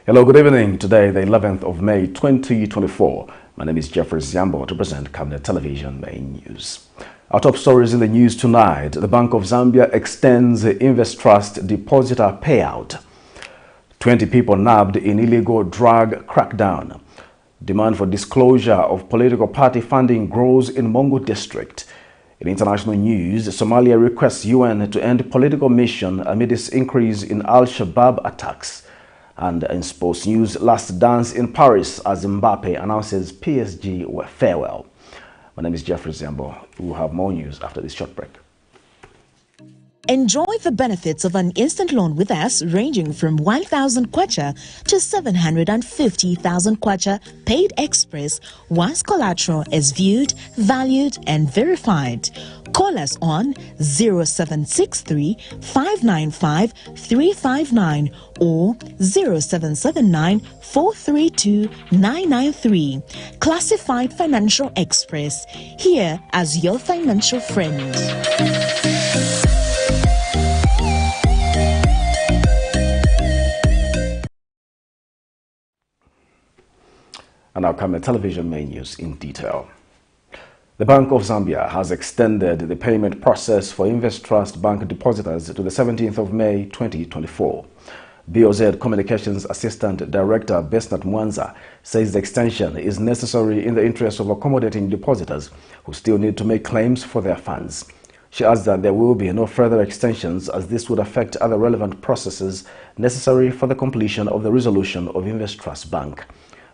Hello, good evening. Today, the 11th of May, 2024. My name is Jeffrey Zambo to present Camnet Television Main News. Our top stories in the news tonight. The Bank of Zambia extends the INVESTRUST depositor payout. 20 people nabbed in illegal drug crackdown. Demand for disclosure of political party funding grows in MONGU district. In international news, Somalia requests UN to end political mission amid its increase in AL-SHABAB attacks. And in sports news, last dance in Paris as MBAPPE announces PSG farewell. My name is Jeffrey Zambo. We will have more news after this short break. Enjoy the benefits of an instant loan with us ranging from 1,000 kwacha to 750,000 kwacha paid express once collateral is viewed, valued and verified. Call us on 0763 595 359 or 0779 432 993. Classified Financial Express, here as your financial friend. And now Camnet Television Main News in detail. The Bank of Zambia has extended the payment process for INVESTRUST bank depositors to the 17th of May 2024. BOZ Communications Assistant Director Besnat Mwanza says the extension is necessary in the interest of accommodating depositors who still need to make claims for their funds. She adds that there will be no further extensions as this would affect other relevant processes necessary for the completion of the resolution of INVESTRUST Bank.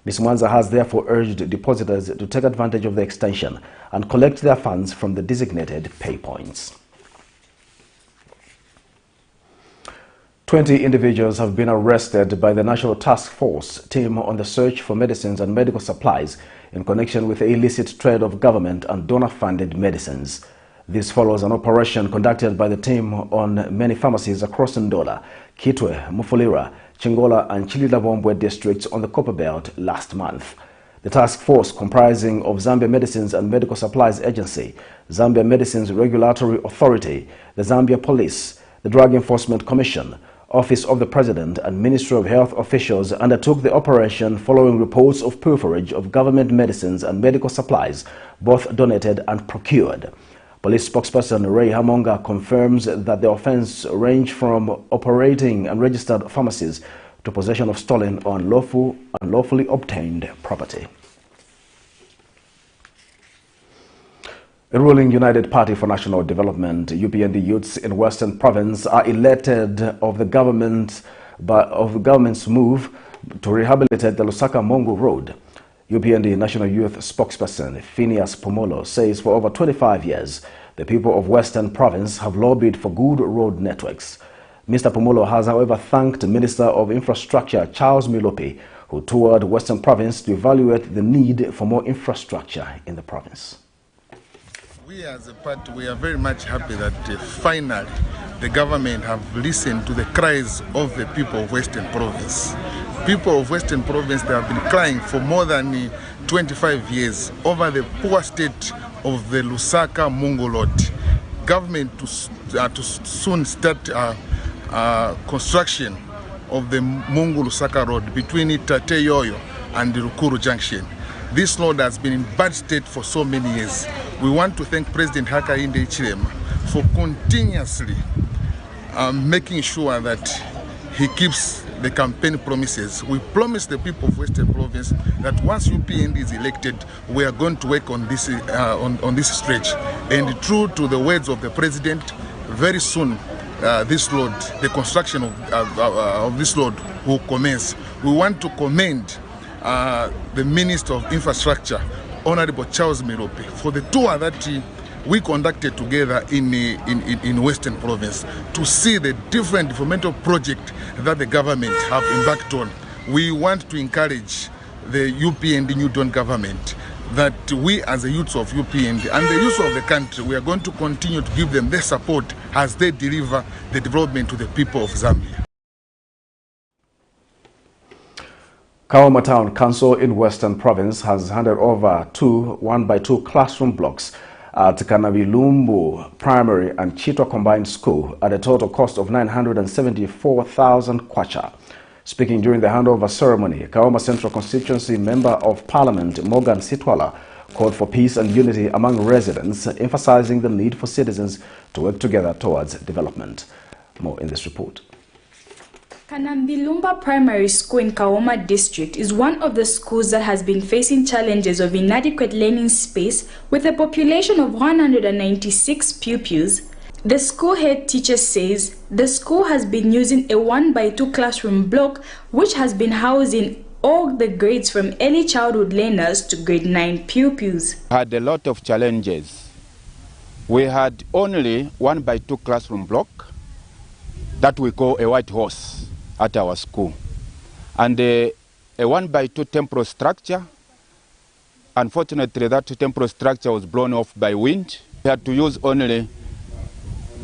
Ms. Mwanza has therefore urged depositors to take advantage of the extension and collect their funds from the designated pay points. 20 individuals have been arrested by the National Task Force team on the search for medicines and medical supplies in connection with the illicit trade of government and donor-funded medicines. This follows an operation conducted by the team on many pharmacies across Ndola, Kitwe, Mufulira, Chingola and Chilila-Mongwe districts on the Copper Belt last month. The task force, comprising of Zambia Medicines and Medical Supplies Agency, Zambia Medicines Regulatory Authority, the Zambia Police, the Drug Enforcement Commission, Office of the President and Ministry of Health officials undertook the operation following reports of pilferage of government medicines and medical supplies, both donated and procured. Police spokesperson Ray Hamonga confirms that the offense ranged from operating unregistered pharmacies to possession of stolen or unlawfully obtained property. The ruling United Party for National Development, UPND youths in Western Province, are elated of the government's move to rehabilitate the Lusaka-Mongwe Road. UPND National Youth spokesperson Phineas Pomolo says for over 25 years, the people of Western Province have lobbied for good road networks. Mr. Pomolo has, however, thanked Minister of Infrastructure Charles Milopi, who toured Western Province to evaluate the need for more infrastructure in the province. We as a party, we are very much happy that finally the government have listened to the cries of the people of Western Province. People of Western Province, they have been crying for more than 25 years over the poor state of the Lusaka-Mongwe Road. Government to soon start construction of the Mongwe-Lusaka Road between Tateyoyo and the Rukuru Junction. This road has been in bad state for so many years. We want to thank President Hakainde Hichilema for continuously making sure that he keeps the campaign promises. We promise the people of Western Province that once UPND is elected, we are going to work on this stretch. And true to the words of the President, very soon this road, the construction of this road will commence. We want to commend the Minister of Infrastructure, Honorable Charles Milopi, for the tour that we conducted together in Western Province to see the different developmental projects that the government have embarked on. We want to encourage the UPND New Dawn government that we as the youths of UPND and the youths of the country, we are going to continue to give them their support as they deliver the development to the people of Zambia. Kawama Town Council in Western Province has handed over 2 1x2 classroom blocks at Kanabilumbu Primary and Chitwa Combined School at a total cost of 974,000 kwacha. Speaking during the handover ceremony, Kaoma Central Constituency Member of Parliament Morgan Sitwala called for peace and unity among residents, emphasizing the need for citizens to work together towards development. More in this report. Kanambilumba Primary School in Kaoma District is one of the schools that has been facing challenges of inadequate learning space with a population of 196 pupils. The school head teacher says the school has been using a 1x2 classroom block which has been housing all the grades from early childhood learners to grade 9 pupils. Had a lot of challenges. We had only 1x2 classroom block that we call a white horse at our school, and a 1x2 temporal structure. Unfortunately, that temporal structure was blown off by wind. We had to use only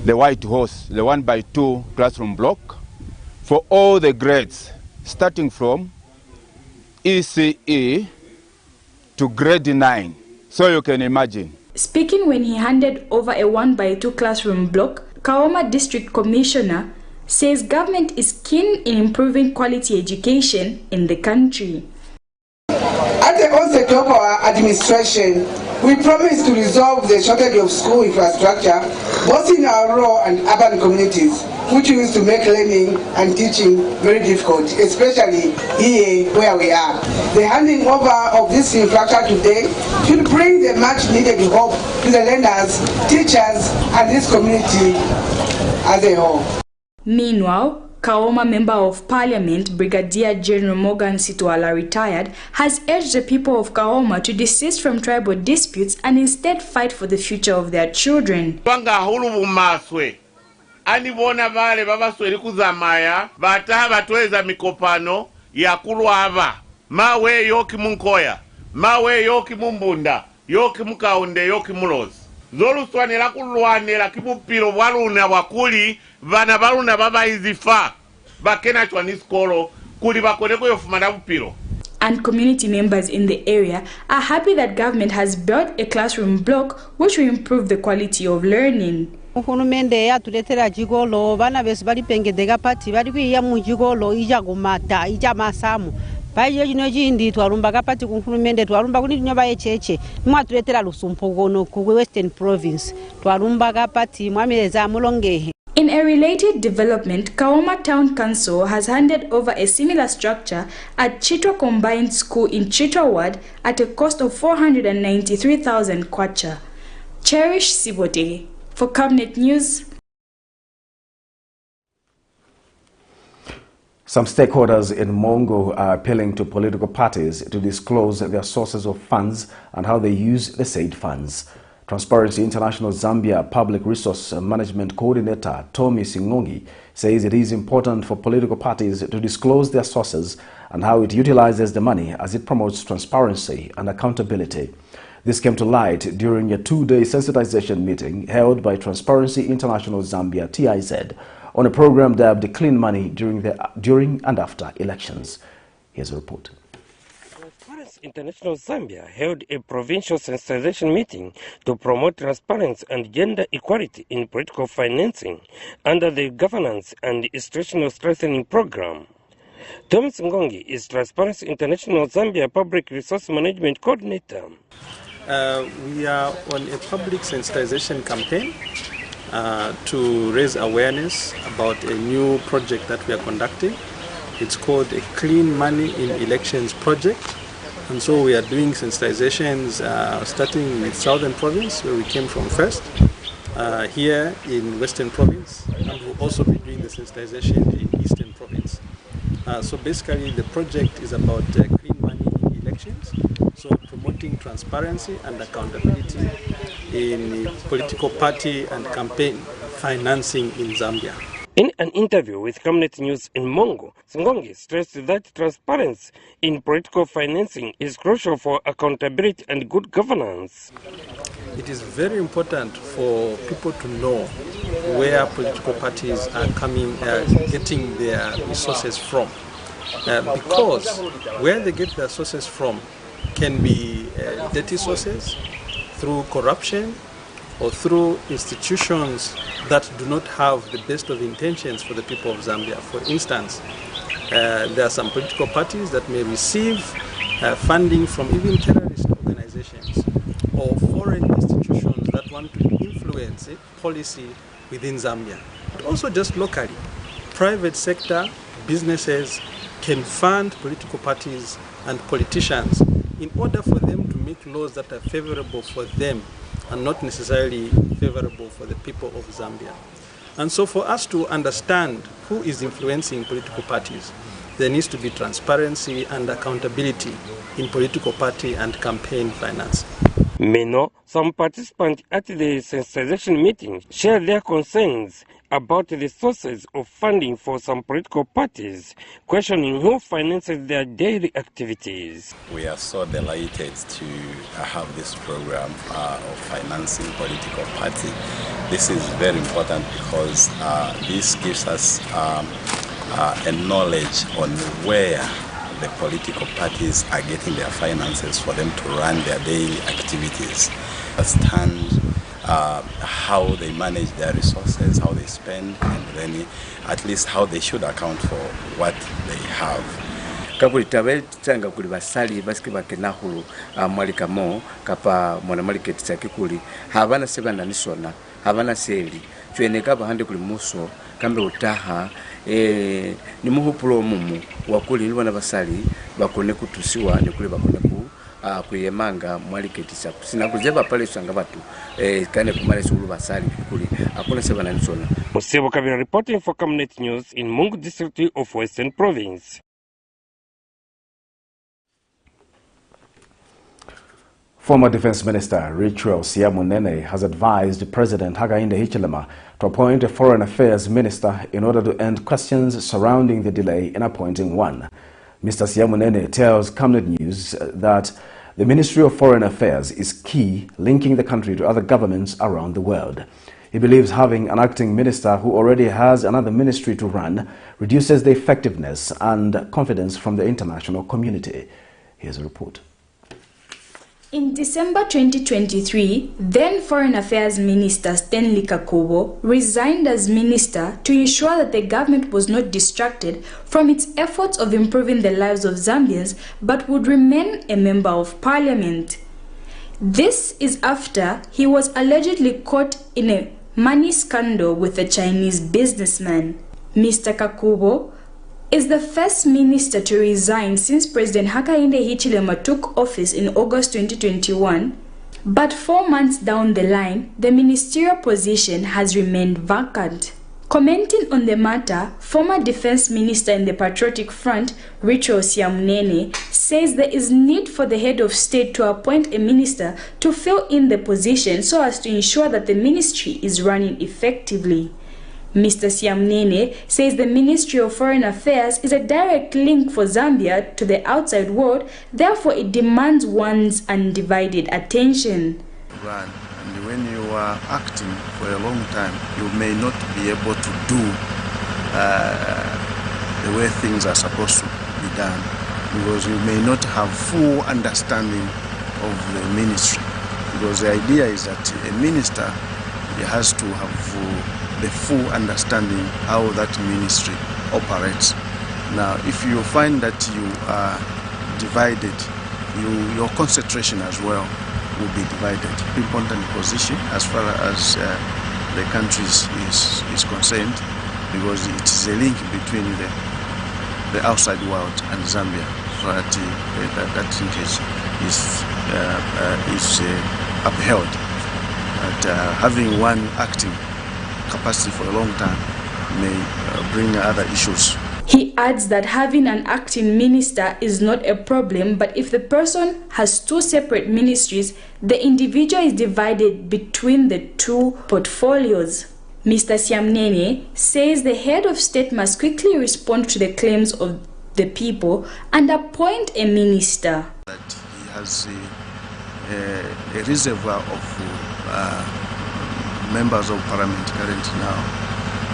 the white horse, the 1x2 classroom block, for all the grades, starting from ECE to grade 9. So you can imagine. Speaking when he handed over a 1x2 classroom block, Kaoma District Commissioner says government is keen in improving quality education in the country. At the onset of our administration, we promised to resolve the shortage of school infrastructure both in our rural and urban communities, which used to make learning and teaching very difficult, especially here where we are. The handing over of this infrastructure today should bring the much needed hope to the learners, teachers, and this community as a whole. Meanwhile, Kaoma Member of Parliament Brigadier General Morgan Sitwala, retired, has urged the people of Kaoma to desist from tribal disputes and instead fight for the future of their children. Anibona vale babasweli kuzamaya bataha batweza mikopano yakulu ava mawe yoki munkoya mawe yoki mumbunda yoki mukaunde yoki mulozi zoluswanela kulwanela kibupiro bwaluna wakuli vana baluna babayizifa bakena chwani skolo kuli bakoleko yofumana bupiro. And community members in the area are happy that government has built a classroom block which will improve the quality of learning. Uhulumende yatuletera jigolo bana besu bali pengedega pati bali kwiya mu jigolo ija gumata ija masamu baje jino jindi twarumba kapati kuhulumende twarumba kuni nyoba yecheche mwatuletera lusumpugono ku Western Province twarumba kapati mwameleza mulongehe. In a related development, Kaoma Town Council has handed over a similar structure at Chitwa Combined School in Chitwa Ward at a cost of 493,000 kwacha. Cherish Sibote for Camnet News. Some stakeholders in MONGU are appealing to political parties to disclose their sources of funds and how they use the said funds. Transparency International Zambia Public Resource Management Coordinator Tommy Singongi says it is important for political parties to disclose their sources and how it utilizes the money as it promotes transparency and accountability. This came to light during a two-day sensitization meeting held by Transparency International Zambia TIZ on a program dubbed Clean Money during and after elections. Here's a report. Transparency International Zambia held a provincial sensitization meeting to promote transparency and gender equality in political financing under the Governance and Institutional Strengthening Program. Tom Singongi is Transparency International Zambia Public Resource Management Coordinator. We are on a public sensitization campaign to raise awareness about a new project that we are conducting. It's called a Clean Money in Elections project. And so we are doing sensitizations starting with Southern Province, where we came from first, here in Western Province, and we'll also be doing the sensitization in Eastern Province. So basically the project is about clean money in elections, so promoting transparency and accountability in political party and campaign financing in Zambia. In an interview with Camnet News in MONGU, Singongi stressed that transparency in political financing is crucial for accountability and good governance. It is very important for people to know where political parties are getting their resources from. Because where they get their sources from can be dirty sources, through corruption, or through institutions that do not have the best of intentions for the people of Zambia. For instance, There are some political parties that may receive funding from even terrorist organizations or foreign institutions that want to influence policy within Zambia. But also just locally, private sector businesses can fund political parties and politicians in order for them to make laws that are favorable for them and not necessarily favorable for the people of Zambia. And so for us to understand who is influencing political parties, there needs to be transparency and accountability in political party and campaign finance. Meanwhile, some participants at the sensitization meeting shared their concerns about the sources of funding for some political parties, questioning who finances their daily activities. We are so delighted to have this program of financing political party. This is very important because this gives us a knowledge on where the political parties are getting their finances for them to run their daily activities. Understand how they manage their resources, how they spend, and then at least how they should account for what they have. Kabuli tawe tanga kuli basali basiki bakenahulu mwalika mo kapa mwana market tsakikuli habana sebana nisona habana seli tweneka bahande kuli muso kambe utaha ni muhupulo mumu wakuli nibona basali bakone kutusiwa ne kuli bakone ku kuyemanga mwaliketi sa sina kuzeba pale sanga batu kane kumale sulu basali kuli akuna sebana nisona. Musebo Kabira reporting for Camnet News in Mungu district of Western Province. Former Defense Minister Rachel Siamunene has advised President Hakainde Hichilema to appoint a Foreign Affairs Minister in order to end questions surrounding the delay in appointing one. Mr. Siamunene tells Camnet News that the Ministry of Foreign Affairs is key, linking the country to other governments around the world. He believes having an acting minister who already has another ministry to run reduces the effectiveness and confidence from the international community. Here's a report. In December 2023, then Foreign Affairs Minister Stanley Kakubo resigned as minister to ensure that the government was not distracted from its efforts of improving the lives of Zambians but would remain a member of parliament. This is after he was allegedly caught in a money scandal with a Chinese businessman. Mr. Kakubo is the first minister to resign since President Hakainde Hichilema took office in August 2021, but 4 months down the line, the ministerial position has remained vacant. Commenting on the matter, former Defense Minister in the Patriotic Front, Rachel Siamunene, says there is need for the head of state to appoint a minister to fill in the position so as to ensure that the ministry is running effectively. Mr. Siamunene says the Ministry of Foreign Affairs is a direct link for Zambia to the outside world, therefore it demands one's undivided attention. And when you are acting for a long time, you may not be able to do the way things are supposed to be done, because you may not have full understanding of the ministry. Because the idea is that a minister has to have the full understanding how that ministry operates. Now, if you find that you are divided, your concentration as well will be divided. Important position as far as the country is concerned, because it is a link between the outside world and Zambia, so that linkage is upheld. But having one acting capacity for a long time may bring other issues. He adds that having an acting minister is not a problem, but if the person has two separate ministries, the individual is divided between the two portfolios. Mr. Siamunene says the head of state must quickly respond to the claims of the people and appoint a minister. That he has a reservoir of members of parliament currently now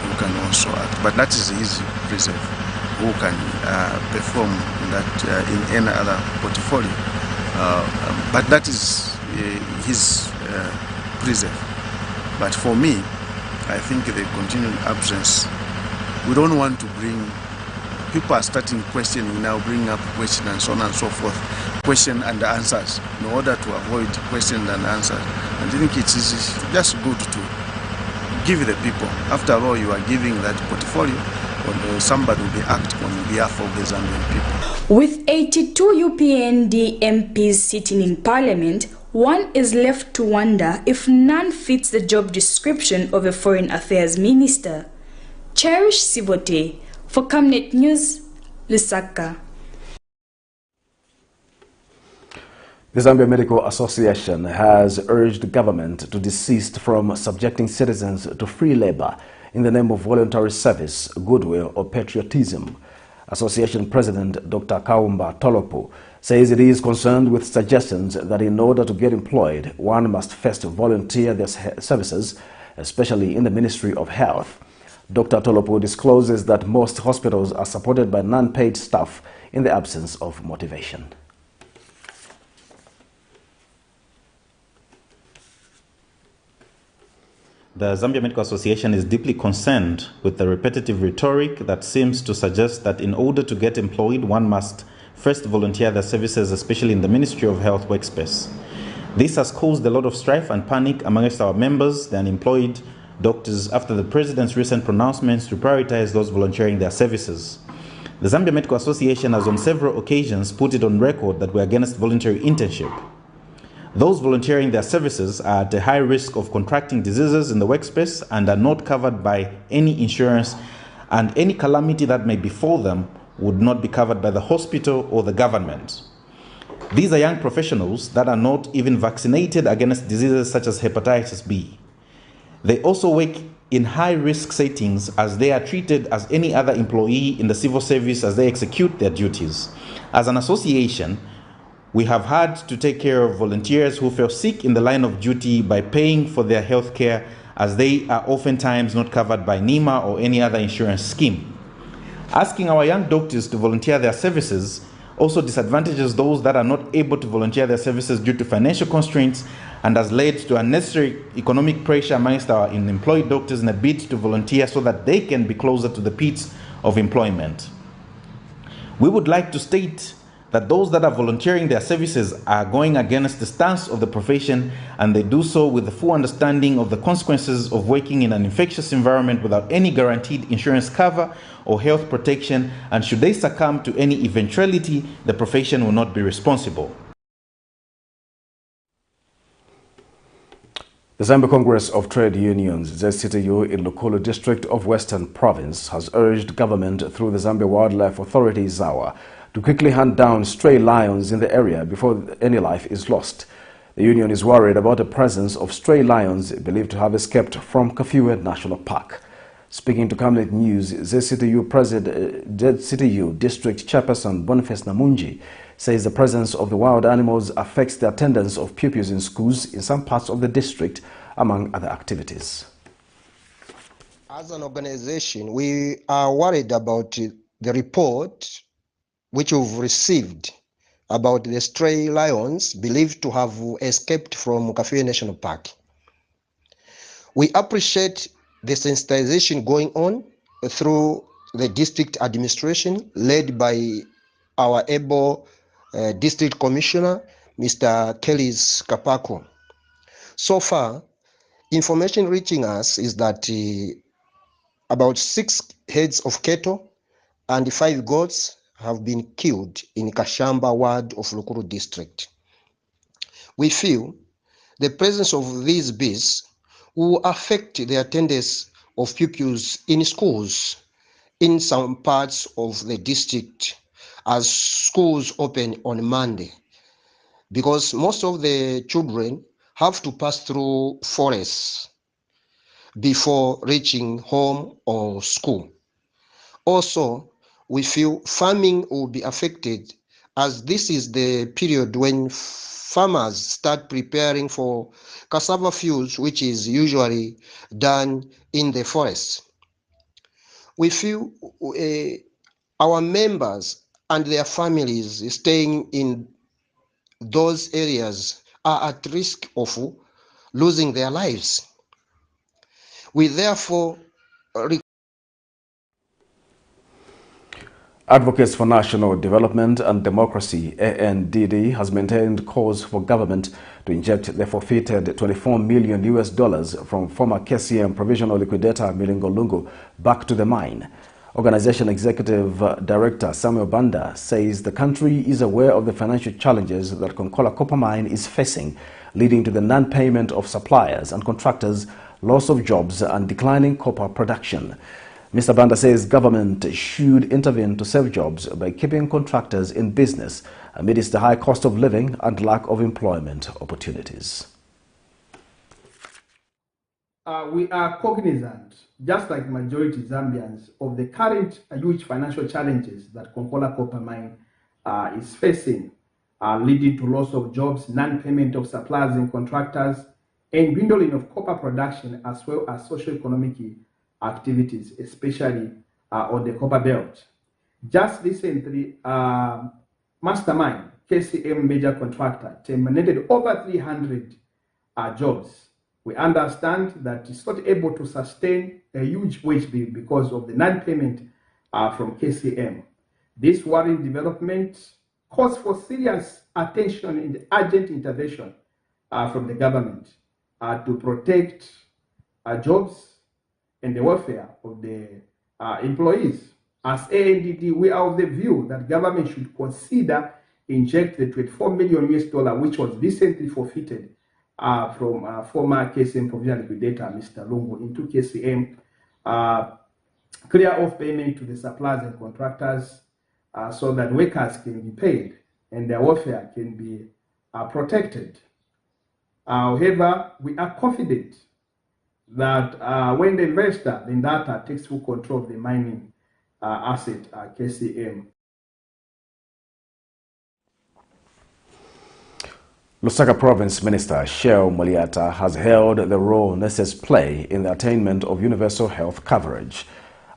who can also act, but that is his reserve, who can perform that in any other portfolio, but that is his reserve. But for me, I think the continued absence, we don't want to bring people are starting questioning now, bringing up question and so on and so forth, question and answers, in order to avoid question and answers. I think it is just good to give the people. After all, you are giving that portfolio, or somebody will be acting on behalf of the Zambian people. With 82 UPND MPs sitting in Parliament, one is left to wonder if none fits the job description of a Foreign Affairs Minister. Cherish Sibote for Camnet News, Lusaka. The Zambia Medical Association has urged the government to desist from subjecting citizens to free labor in the name of voluntary service, goodwill, or patriotism. Association President Dr. Kaumba Tolopo says it is concerned with suggestions that in order to get employed, one must first volunteer their services, especially in the Ministry of Health. Dr. Tolopo discloses that most hospitals are supported by non-paid staff in the absence of motivation. The Zambia Medical Association is deeply concerned with the repetitive rhetoric that seems to suggest that in order to get employed, one must first volunteer their services, especially in the Ministry of Health workspace. This has caused a lot of strife and panic amongst our members, the unemployed doctors, after the President's recent pronouncements to prioritize those volunteering their services. The Zambia Medical Association has on several occasions put it on record that we're against voluntary internship. Those volunteering their services are at a high risk of contracting diseases in the workspace and are not covered by any insurance, and any calamity that may befall them would not be covered by the hospital or the government. These are young professionals that are not even vaccinated against diseases such as hepatitis B. They also work in high-risk settings as they are treated as any other employee in the civil service as they execute their duties. As an association, we have had to take care of volunteers who fell sick in the line of duty by paying for their health care, as they are oftentimes not covered by NEMA or any other insurance scheme. Asking our young doctors to volunteer their services also disadvantages those that are not able to volunteer their services due to financial constraints, and has led to unnecessary economic pressure amongst our unemployed doctors in a bid to volunteer so that they can be closer to the pits of employment. We would like to state that those that are volunteering their services are going against the stance of the profession, and they do so with the full understanding of the consequences of working in an infectious environment without any guaranteed insurance cover or health protection, and should they succumb to any eventuality, the profession will not be responsible. The Zambia Congress of Trade Unions, ZCTU, in Lukulu district of Western Province has urged government through the Zambia Wildlife Authority, ZAWA, to quickly hunt down stray lions in the area before any life is lost. The union is worried about the presence of stray lions believed to have escaped from Kafiwe National Park. Speaking to Camnet News, ZCTU District Chairperson Boniface Namunji says the presence of the wild animals affects the attendance of pupils in schools in some parts of the district, among other activities. As an organization, we are worried about the report which we've received about the stray lions believed to have escaped from Kafiwe National Park. We appreciate the sensitization going on through the district administration led by our able district commissioner, Mr. Kelly's Kapako. So far, information reaching us is that about 6 heads of cattle and 5 goats have been killed in Kashamba ward of Lukuru district. We feel the presence of these beasts will affect the attendance of pupils in schools in some parts of the district as schools open on Monday, because most of the children have to pass through forests before reaching home or school. Also, we feel farming will be affected, as this is the period when farmers start preparing for cassava fields, which is usually done in the forests. We feel our members and their families staying in those areas are at risk of losing their lives. We therefore Advocates for National Development and Democracy, ANDD, has maintained calls for government to inject the forfeited $24 million from former KCM provisional liquidator Milingo Lungu back to the mine. Organization Executive Director Samuel Banda says the country is aware of the financial challenges that Konkola Copper Mine is facing, leading to the non-payment of suppliers and contractors, loss of jobs and declining copper production. Mr. Banda says government should intervene to save jobs by keeping contractors in business amidst the high cost of living and lack of employment opportunities. We are cognizant, just like majority Zambians, of the current huge financial challenges that Konkola Copper Mine is facing, leading to loss of jobs, non-payment of suppliers and contractors, and dwindling of copper production, as well as socio-economic activities, especially on the copper belt. Just recently, Mastermind, KCM major contractor, terminated over 300 jobs. We understand that it's not able to sustain a huge wage bill because of the non-payment from KCM. This worrying development calls for serious attention and urgent intervention from the government to protect jobs and the welfare of the employees. As ANDD, we are of the view that government should consider inject the $24 million, which was recently forfeited from former KCM provisional liquidator, Mr. Lungu, into KCM, clear off payment to the suppliers and contractors so that workers can be paid and their welfare can be protected. However, we are confident that when the investor, the data, takes full control of the mining asset, KCM. Lusaka Province Minister Sheo Muliata has held the role nurses play in the attainment of universal health coverage.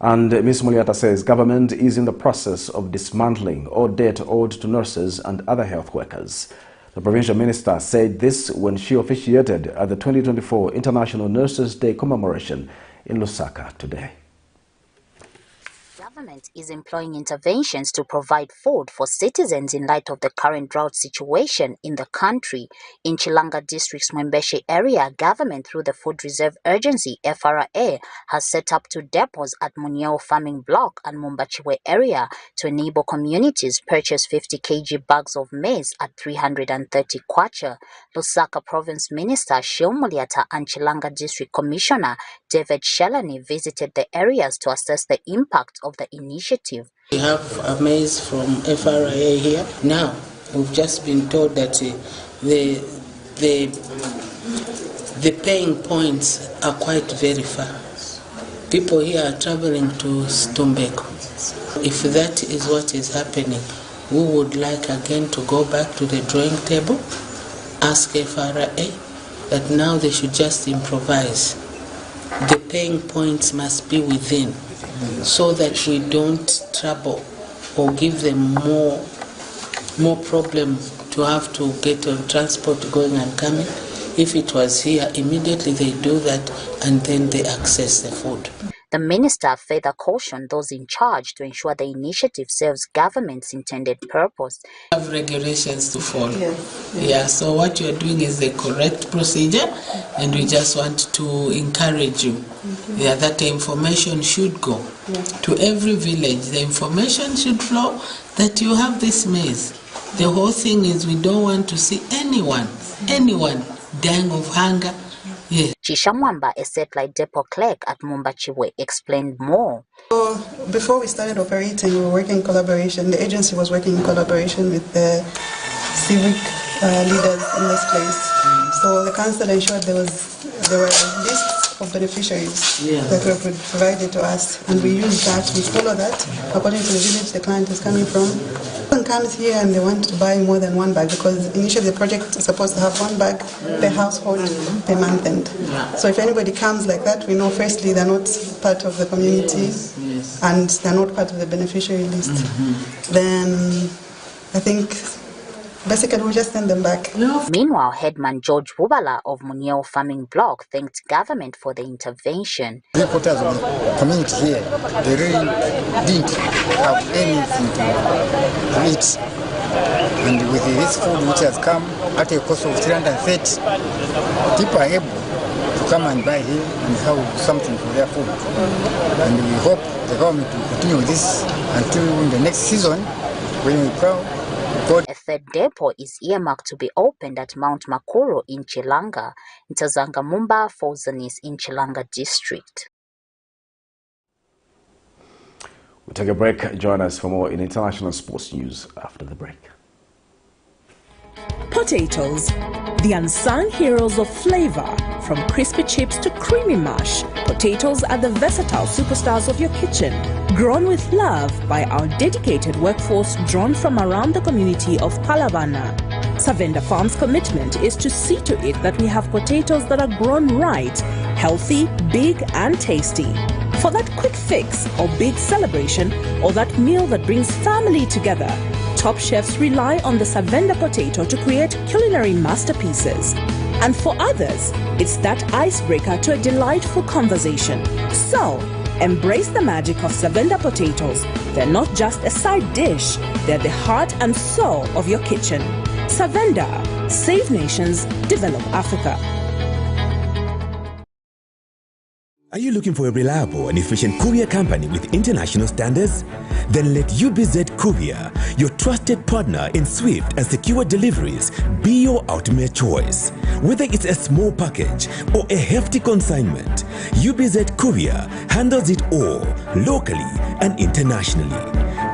And Ms. Muliata says government is in the process of dismantling all debt owed to nurses and other health workers. The provincial minister said this when she officiated at the 2024 International Nurses Day commemoration in Lusaka today. Government is employing interventions to provide food for citizens in light of the current drought situation in the country. In Chilanga District's Mwembeshe area, government through the Food Reserve Agency, FRA, has set up 2 depots at Munyao Farming Block and Mumbachiwe area to enable communities purchase 50 kg bags of maize at 330 kwacha. Lusaka Province Minister Sheo Muliata and Chilanga District Commissioner David Shelani visited the areas to assess the impact of the initiative. We have a maize from FRA here. Now, we've just been told that the paying points are quite very far. People here are traveling to Stumbeko. If that is what is happening, we would like again to go back to the drawing table, ask FRA that now they should just improvise. The paying points must be within, so that we don't trouble or give them more problem to have to get on transport going and coming. If it was here, immediately they do that and then they access the food. The minister further cautioned those in charge to ensure the initiative serves government's intended purpose. We have regulations to follow. Yeah, so what you are doing is the correct procedure, and we just want to encourage you that the information should go to every village. The information should flow that you have this maize. The whole thing is we don't want to see anyone dying of hunger. Yes. Chishamwamba, a satellite depot clerk at Mumbachiwe, explained more. So before we started operating, we were working in collaboration. The agency was working in collaboration with the civic leaders in this place. So the council ensured there were lists of beneficiaries that were provided to us, and we use that, we follow that according to the village the client is coming from. Someone comes here and they want to buy more than 1 bag, because initially the project is supposed to have 1 bag per household per month end. So if anybody comes like that, we know firstly they're not part of the community and they're not part of the beneficiary list. Then I think basically we just send them back. Meanwhile, headman George Bubala of Muniel Farming Block thanked government for the intervention. The reporters of the community here, they really didn't have anything to eat. And with this food which has come at a cost of 330, people are able to come and buy here and have something for their food. And we hope the government will continue with this until in the next season when we plow. A third depot is earmarked to be opened at Mount Makuro in Chilanga, Ntazangamumba Fozanis in Chilanga district. We'll take a break. Join us for more in international sports news after the break. Potatoes, the unsung heroes of flavor. From crispy chips to creamy mash, potatoes are the versatile superstars of your kitchen. Grown with love by our dedicated workforce drawn from around the community of Palavana. Savenda Farm's commitment is to see to it that we have potatoes that are grown right, healthy, big and tasty. For that quick fix or big celebration or that meal that brings family together, top chefs rely on the Savenda potato to create culinary masterpieces. And for others, it's that icebreaker to a delightful conversation. So, embrace the magic of Savenda potatoes. They're not just a side dish, they're the heart and soul of your kitchen. Savenda, save nations, develop Africa. Are you looking for a reliable and efficient courier company with international standards? Then let UBZ Courier, your trusted partner in swift and secure deliveries, be your ultimate choice. Whether it's a small package or a hefty consignment, UBZ Courier handles it all, locally and internationally.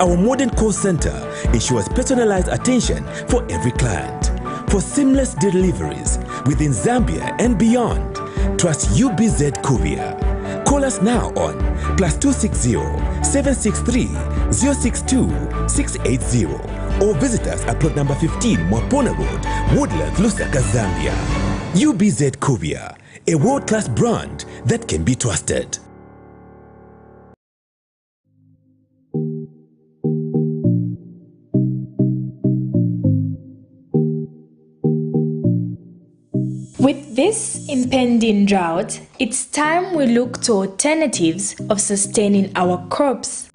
Our modern call center ensures personalized attention for every client. For seamless deliveries within Zambia and beyond, trust UBZ Courier. Call us now on +260 763 062 680 or visit us at plot number 15 Mwapona Road, Woodlands, Lusaka, Zambia. UBZ Courier, a world-class brand that can be trusted. With this impending drought, it's time we look to alternatives of sustaining our crops.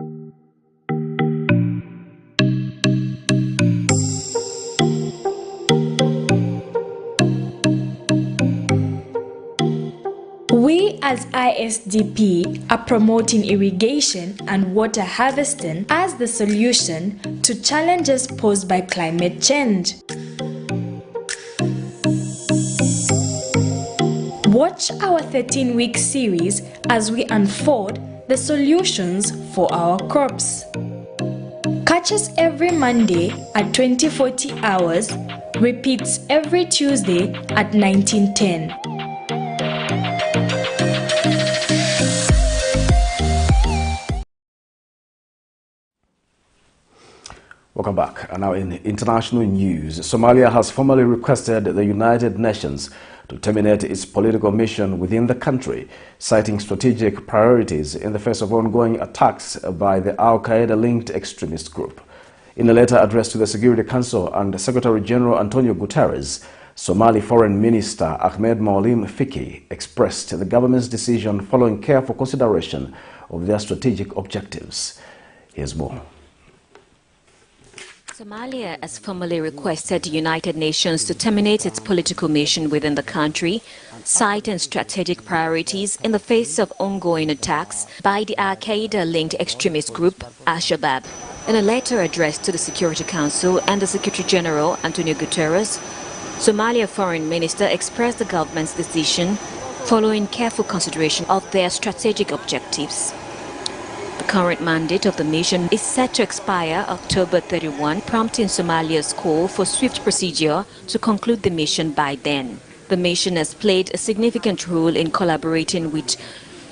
We as ISDP are promoting irrigation and water harvesting as the solution to challenges posed by climate change. Watch our 13-week series as we unfold the solutions for our crops. Catch us every Monday at 2040 hours, repeats every Tuesday at 1910. Welcome back. And now in international news, Somalia has formally requested the United Nations to terminate its political mission within the country, citing strategic priorities in the face of ongoing attacks by the Al-Qaeda-linked extremist group. In a letter addressed to the Security Council and Secretary General Antonio Guterres, Somali Foreign Minister Ahmed Maulim Fiki expressed the government's decision following careful consideration of their strategic objectives. Here's more. Somalia has formally requested the United Nations to terminate its political mission within the country, citing strategic priorities in the face of ongoing attacks by the Al-Qaeda-linked extremist group AL-SHABAB. In a letter addressed to the Security Council and the Secretary General Antonio Guterres, Somalia Foreign Minister expressed the government's decision following careful consideration of their strategic objectives. The current mandate of the mission is set to expire October 31, prompting Somalia's call for swift procedure to conclude the mission by then. The mission has played a significant role in collaborating with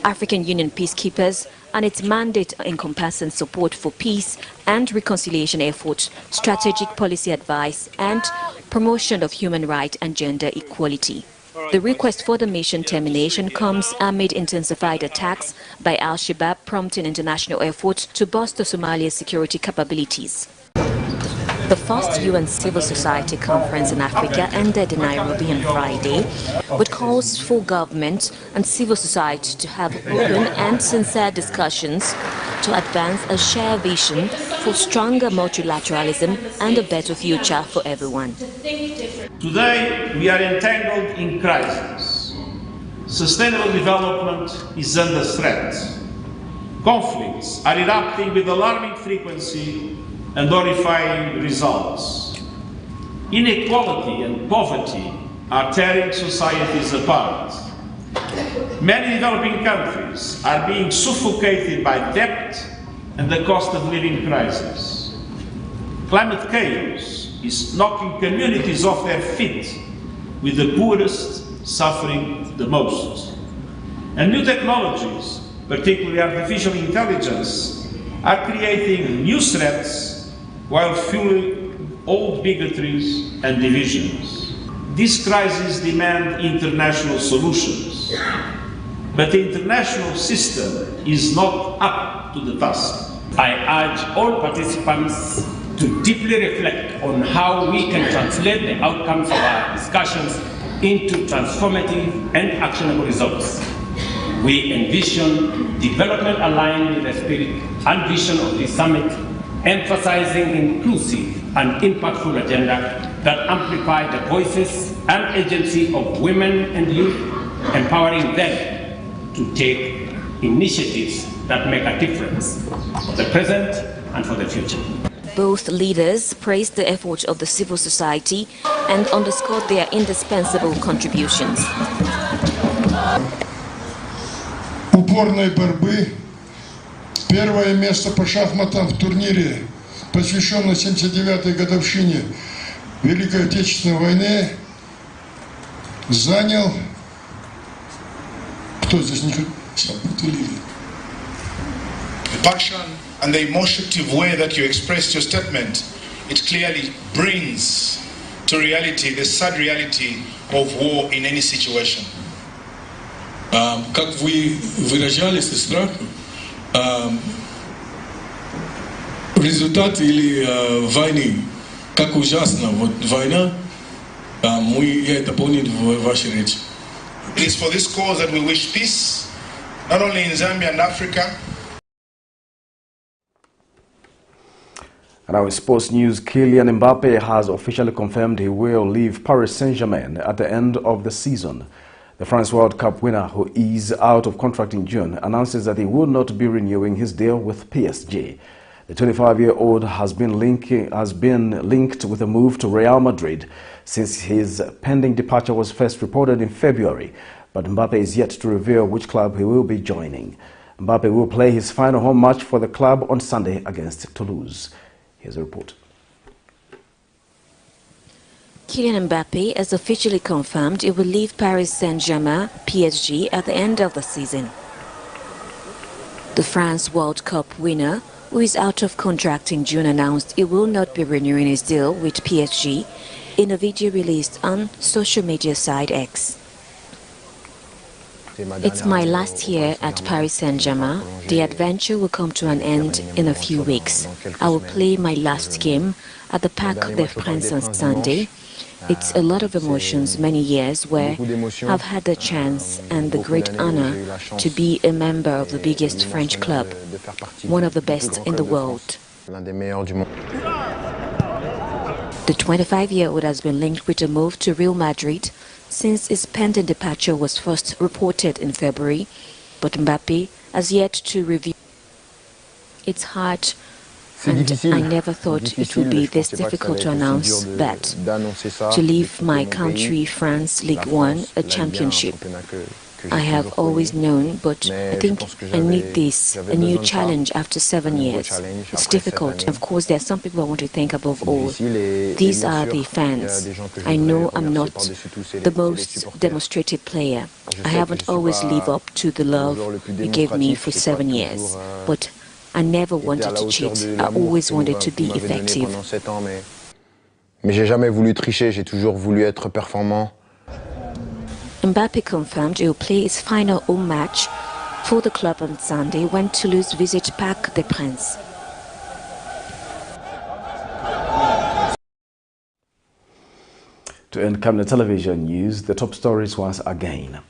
African Union peacekeepers, and its mandate encompasses support for peace and reconciliation efforts, strategic policy advice, and promotion of human rights and gender equality. The request for the mission termination comes amid intensified attacks by Al-Shabaab, prompting international efforts to bolster Somalia's security capabilities. The first UN Civil Society Conference in Africa ended in Nairobi on Friday, with calls for government and civil society to have open and sincere discussions to advance a shared vision for stronger multilateralism and a better future for everyone. Today, we are entangled in crisis. Sustainable development is under threat. Conflicts are erupting with alarming frequency and horrifying results. Inequality and poverty are tearing societies apart. Many developing countries are being suffocated by debt and the cost of living crisis. Climate chaos is knocking communities off their feet, with the poorest suffering the most. And new technologies, particularly artificial intelligence, are creating new threats while fueling old bigotries and divisions. These crises demand international solutions, but the international system is not up to the task. I urge all participants to deeply reflect on how we can translate the outcomes of our discussions into transformative and actionable results. We envision development aligned with the spirit and vision of this summit, emphasizing inclusive and impactful agenda that amplify the voices and agency of women and youth, empowering them to take initiatives that make a difference for the present and for the future. Both leaders praised the effort of the civil society and underscored their indispensable contributions. Упорной борьбы. Первое место по шахматам в турнире, посвященном 79-й годовщине Великой Отечественной войны, занял... Кто здесь не... The passion and the emotive way that you expressed your statement, it clearly brings to reality the sad reality of war in any situation. Как вы выражали страх, результат или войны, как ужасно вот война, я это помню в вашей речи. It is for this cause that we wish peace, not only in Zambia and Africa. And our sports news, Kylian Mbappe has officially confirmed he will leave Paris Saint-Germain at the end of the season. The France World Cup winner, who is out of contract in June, announces that he will not be renewing his deal with PSG. The 25-year-old has been linked with a move to Real Madrid since his pending departure was first reported in February, but Mbappe is yet to reveal which club he will be joining. Mbappe will play his final home match for the club on Sunday against Toulouse. Here's a report. Kylian Mbappe has officially confirmed he will leave Paris Saint-Germain, PSG, at the end of the season. The France World Cup winner, who is out of contract in June, announced he will not be renewing his deal with PSG in a video released on social media site X. It's my last year at Paris Saint-Germain. The adventure will come to an end in a few weeks. I will play my last game at the Parc des Princes on Sunday. It's a lot of emotions, many years where I've had the chance and the great honor to be a member of the biggest French club, one of the best in the world. The 25-year-old has been linked with a move to Real Madrid since his pending departure was first reported in February, but Mbappe has yet to reveal. It's hard, and I never thought it would be this difficult to announce that, to leave my country, France, Ligue 1, a championship. I have always known, but I think I need this, a new challenge after 7 years. It's difficult. Of course, there are some people I want to thank above all. These are the fans. I know I'm not the most demonstrated player. I haven't always lived up to the love you gave me for 7 years, but I never wanted to cheat. I always wanted to be effective. Mais j'ai jamais voulu tricher, j'ai toujours voulu être performant. Mbappe confirmed he will play his final home match for the club on Sunday when Toulouse visit Parc des Princes. To end Camnet television news, the top stories once again.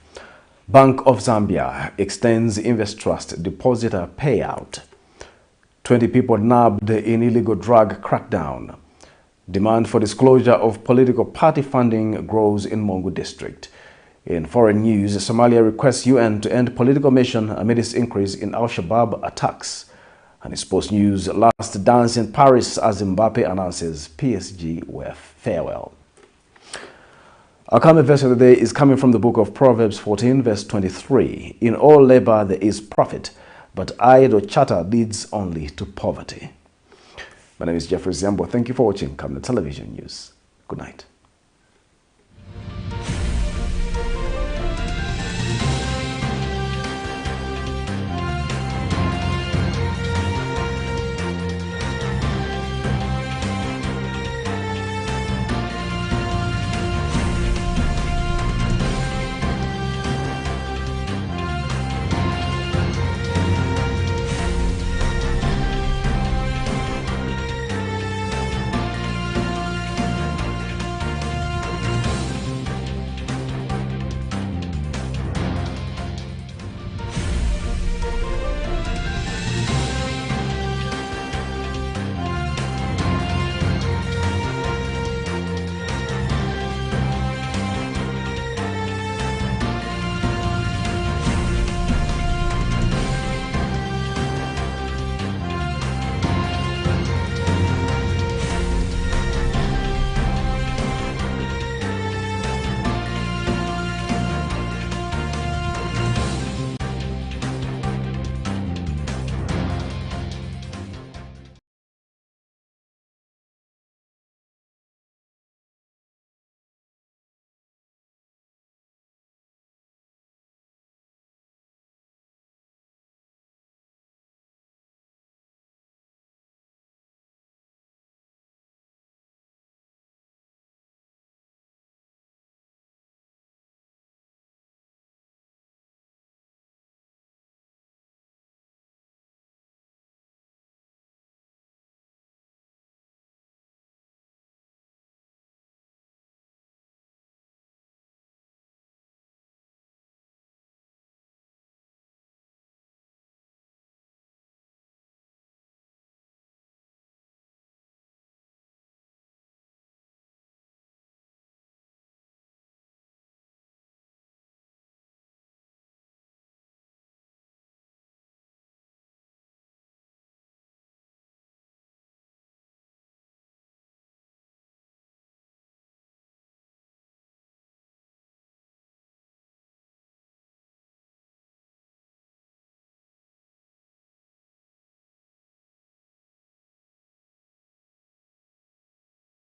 Bank of Zambia extends INVESTRUST depositor payout. 20 people nabbed in illegal drug crackdown. Demand for disclosure of political party funding grows in MONGU district. In foreign news, Somalia requests UN to end political mission amidst increase in AL-SHABAB attacks. And in sports news, last dance in Paris as MBAPPE announces PSG with farewell. Our Camnet verse of the day is coming from the book of Proverbs 14 verse 23. In all labor there is profit, but idle chatter leads only to poverty. My name is Jeffrey Zambo. Thank you for watching Camnet Television News. Good night.